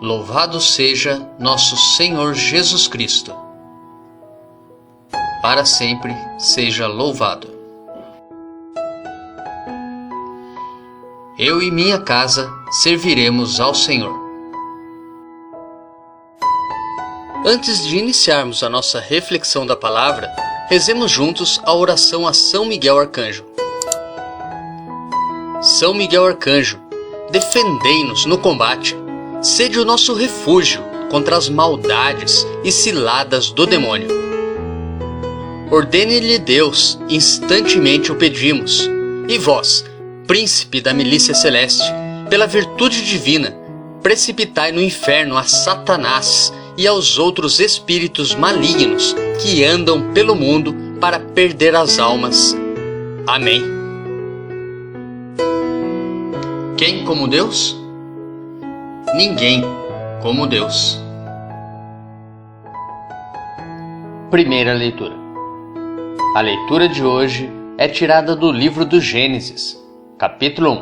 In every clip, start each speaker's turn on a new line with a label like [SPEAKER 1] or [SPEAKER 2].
[SPEAKER 1] Louvado seja nosso Senhor Jesus Cristo. Para sempre seja louvado. Eu e minha casa serviremos ao Senhor. Antes de iniciarmos a nossa reflexão da palavra, rezemos juntos a oração a São Miguel Arcanjo. São Miguel Arcanjo, defendei-nos no combate. Sede o nosso refúgio contra as maldades e ciladas do demônio. Ordene-lhe Deus, instantemente o pedimos. E vós, príncipe da milícia celeste, pela virtude divina, precipitai no inferno a Satanás e aos outros espíritos malignos que andam pelo mundo para perder as almas. Amém. Quem como Deus? Ninguém como Deus. Primeira leitura. A leitura de hoje é tirada do livro do Gênesis, capítulo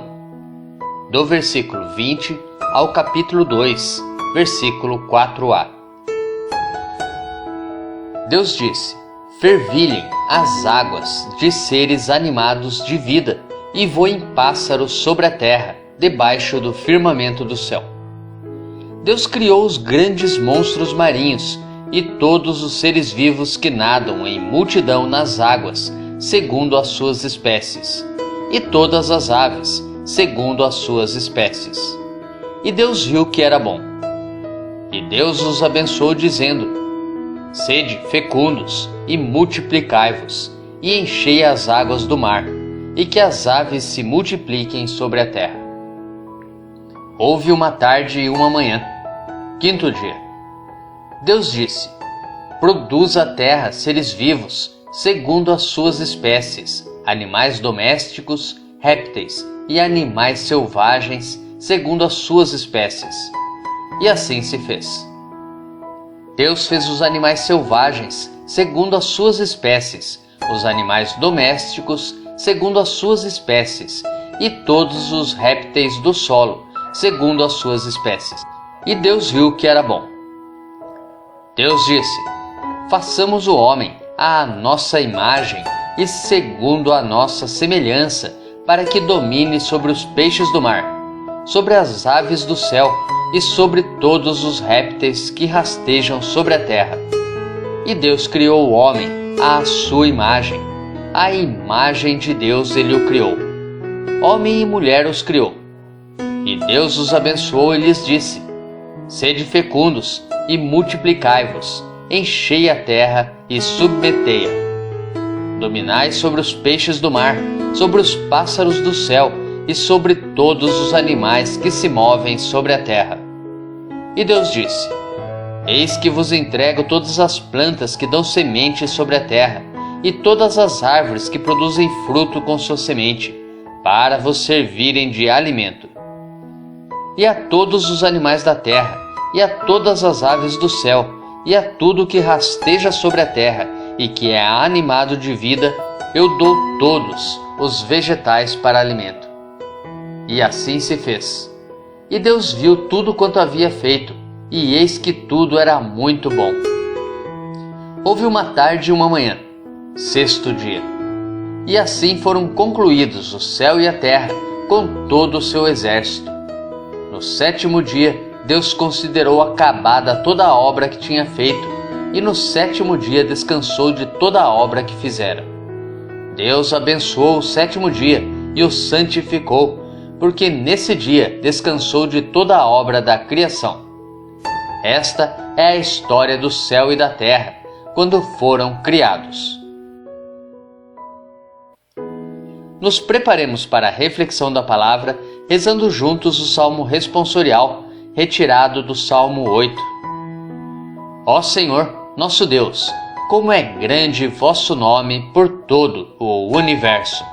[SPEAKER 1] 1, do versículo 20 ao capítulo 2, versículo 4a. Deus disse: fervilhem as águas de seres animados de vida e voem pássaros sobre a terra, debaixo do firmamento do céu. Deus criou os grandes monstros marinhos e todos os seres vivos que nadam em multidão nas águas, segundo as suas espécies, e todas as aves, segundo as suas espécies. E Deus viu que era bom. E Deus os abençoou, dizendo: sede fecundos e multiplicai-vos, e enchei as águas do mar, e que as aves se multipliquem sobre a terra. Houve uma tarde e uma manhã, quinto dia. Deus disse: produz a terra seres vivos, segundo as suas espécies, animais domésticos, répteis e animais selvagens, segundo as suas espécies. E assim se fez. Deus fez os animais selvagens, segundo as suas espécies, os animais domésticos, segundo as suas espécies, e todos os répteis do solo, segundo as suas espécies. E Deus viu que era bom. Deus disse: façamos o homem à nossa imagem e segundo a nossa semelhança, para que domine sobre os peixes do mar, sobre as aves do céu e sobre todos os répteis que rastejam sobre a terra. E Deus criou o homem à sua imagem. À imagem de Deus ele o criou. Homem e mulher os criou. E Deus os abençoou e lhes disse: sede fecundos e multiplicai-vos, enchei a terra e submetei-a. Dominai sobre os peixes do mar, sobre os pássaros do céu e sobre todos os animais que se movem sobre a terra. E Deus disse: eis que vos entrego todas as plantas que dão semente sobre a terra, e todas as árvores que produzem fruto com sua semente, para vos servirem de alimento. E a todos os animais da terra, e a todas as aves do céu, e a tudo que rasteja sobre a terra, e que é animado de vida, eu dou todos os vegetais para alimento. E assim se fez. E Deus viu tudo quanto havia feito, e eis que tudo era muito bom. Houve uma tarde e uma manhã, sexto dia. E assim foram concluídos o céu e a terra, com todo o seu exército. No sétimo dia, Deus considerou acabada toda a obra que tinha feito, e no sétimo dia descansou de toda a obra que fizera. Deus abençoou o sétimo dia e o santificou, porque nesse dia descansou de toda a obra da criação. Esta é a história do céu e da terra, quando foram criados. Nos preparemos para a reflexão da palavra, rezando juntos o Salmo responsorial, retirado do Salmo 8. Ó Senhor, nosso Deus, como é grande vosso nome por todo o universo.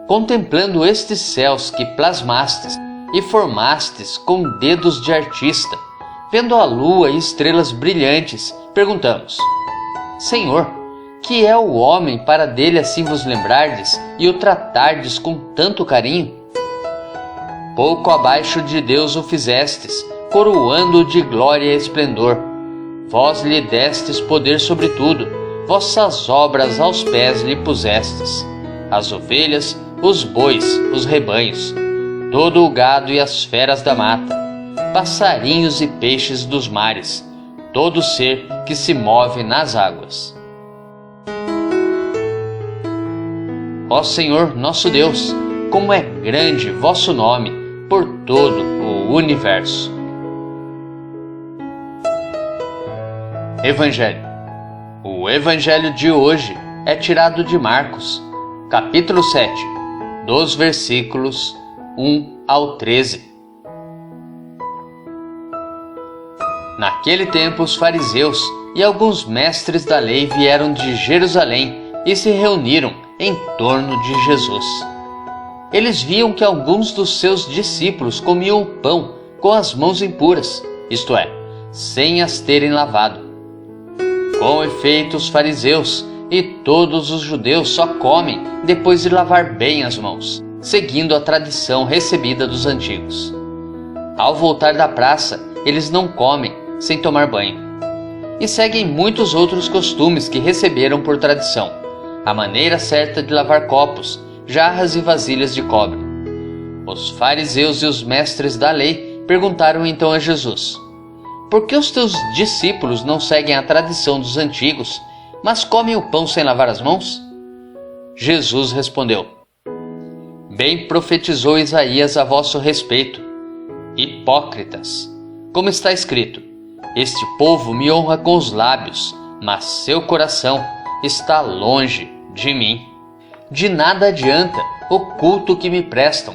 [SPEAKER 1] Contemplando estes céus que plasmastes e formastes com dedos de artista, vendo a lua e estrelas brilhantes, perguntamos: Senhor, que é o homem para dele assim vos lembrardes e o tratardes com tanto carinho? Pouco abaixo de Deus o fizestes, coroando de glória e esplendor. Vós lhe destes poder sobre tudo, vossas obras aos pés lhe pusestes. As ovelhas, os bois, os rebanhos, todo o gado e as feras da mata, passarinhos e peixes dos mares, todo ser que se move nas águas. Ó Senhor, nosso Deus, como é grande vosso nome por todo o universo. Evangelho. O Evangelho de hoje é tirado de Marcos, capítulo 7, dos versículos 1 ao 13. Naquele tempo, os fariseus e alguns mestres da lei vieram de Jerusalém e se reuniram em torno de Jesus. Eles viam que alguns dos seus discípulos comiam o pão com as mãos impuras, isto é, sem as terem lavado. Com efeito, os fariseus e todos os judeus só comem depois de lavar bem as mãos, seguindo a tradição recebida dos antigos. Ao voltar da praça, eles não comem sem tomar banho. E seguem muitos outros costumes que receberam por tradição, a maneira certa de lavar copos, jarras e vasilhas de cobre. Os fariseus e os mestres da lei perguntaram então a Jesus: por que os teus discípulos não seguem a tradição dos antigos, mas comem o pão sem lavar as mãos? Jesus respondeu: bem profetizou Isaías a vosso respeito, hipócritas, como está escrito: este povo me honra com os lábios, mas seu coração está longe de mim. De nada adianta o culto que me prestam,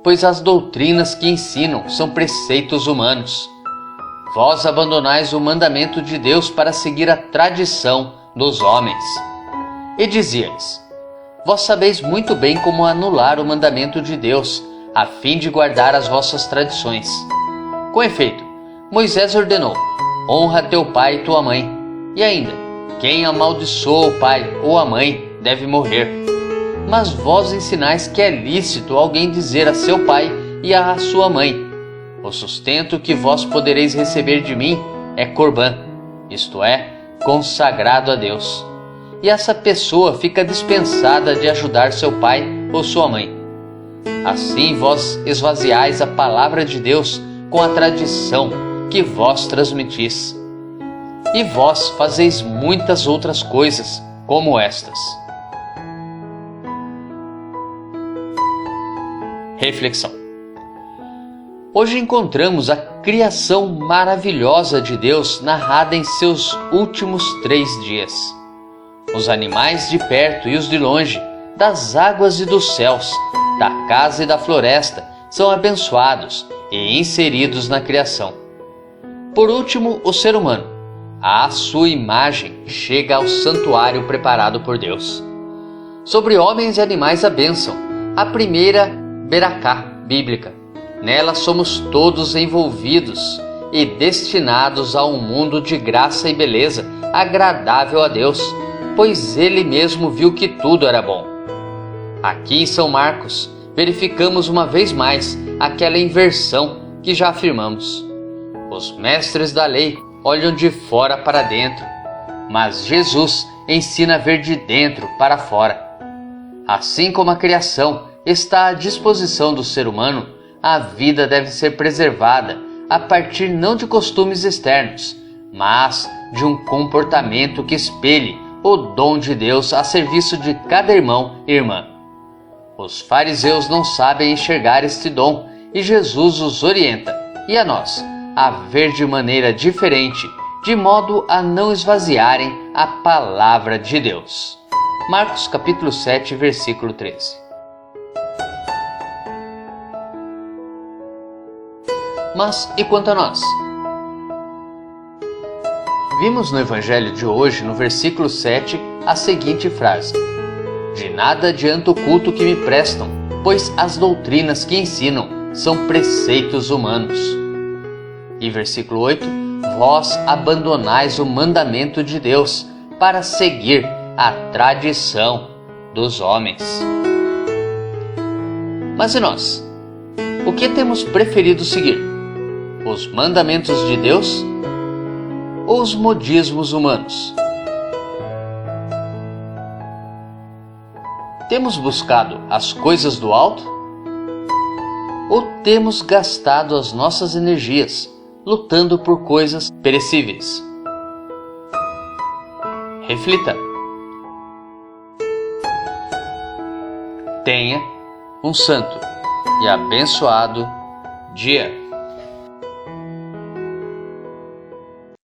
[SPEAKER 1] pois as doutrinas que ensinam são preceitos humanos. Vós abandonais o mandamento de Deus para seguir a tradição dos homens. E dizia-lhes: vós sabeis muito bem como anular o mandamento de Deus, a fim de guardar as vossas tradições. Com efeito, Moisés ordenou: honra teu pai e tua mãe. E ainda, quem amaldiçoa o pai ou a mãe deve morrer. Mas vós ensinais que é lícito alguém dizer a seu pai e a sua mãe: o sustento que vós podereis receber de mim é corbã, isto é, consagrado a Deus. E essa pessoa fica dispensada de ajudar seu pai ou sua mãe. Assim vós esvaziais a palavra de Deus com a tradição que vós transmitis. E vós fazeis muitas outras coisas como estas. Reflexão. Hoje encontramos a criação maravilhosa de Deus narrada em seus últimos 3 dias. Os animais de perto e os de longe, das águas e dos céus, da casa e da floresta, são abençoados e inseridos na criação. Por último, o ser humano, à sua imagem, chega ao santuário preparado por Deus. Sobre homens e animais a bênção, a primeira beracá bíblica. Nela somos todos envolvidos e destinados a um mundo de graça e beleza agradável a Deus, pois Ele mesmo viu que tudo era bom. Aqui em São Marcos, verificamos uma vez mais aquela inversão que já afirmamos. Os mestres da lei olham de fora para dentro, mas Jesus ensina a ver de dentro para fora. Assim como a criação está à disposição do ser humano, a vida deve ser preservada a partir não de costumes externos, mas de um comportamento que espelhe o dom de Deus a serviço de cada irmão e irmã. Os fariseus não sabem enxergar este dom e Jesus os orienta, e a nós, a ver de maneira diferente, de modo a não esvaziarem a palavra de Deus. Marcos capítulo 7, versículo 13. Mas e quanto a nós? Vimos no Evangelho de hoje, no versículo 7, a seguinte frase: de nada adianta o culto que me prestam, pois as doutrinas que ensinam são preceitos humanos. E versículo 8: vós abandonais o mandamento de Deus para seguir a tradição dos homens. Mas e nós? O que temos preferido seguir? os mandamentos de Deus ou os modismos humanos? Temos buscado as coisas do alto? Ou temos gastado as nossas energias lutando por coisas perecíveis? Reflita. Tenha um santo e abençoado dia.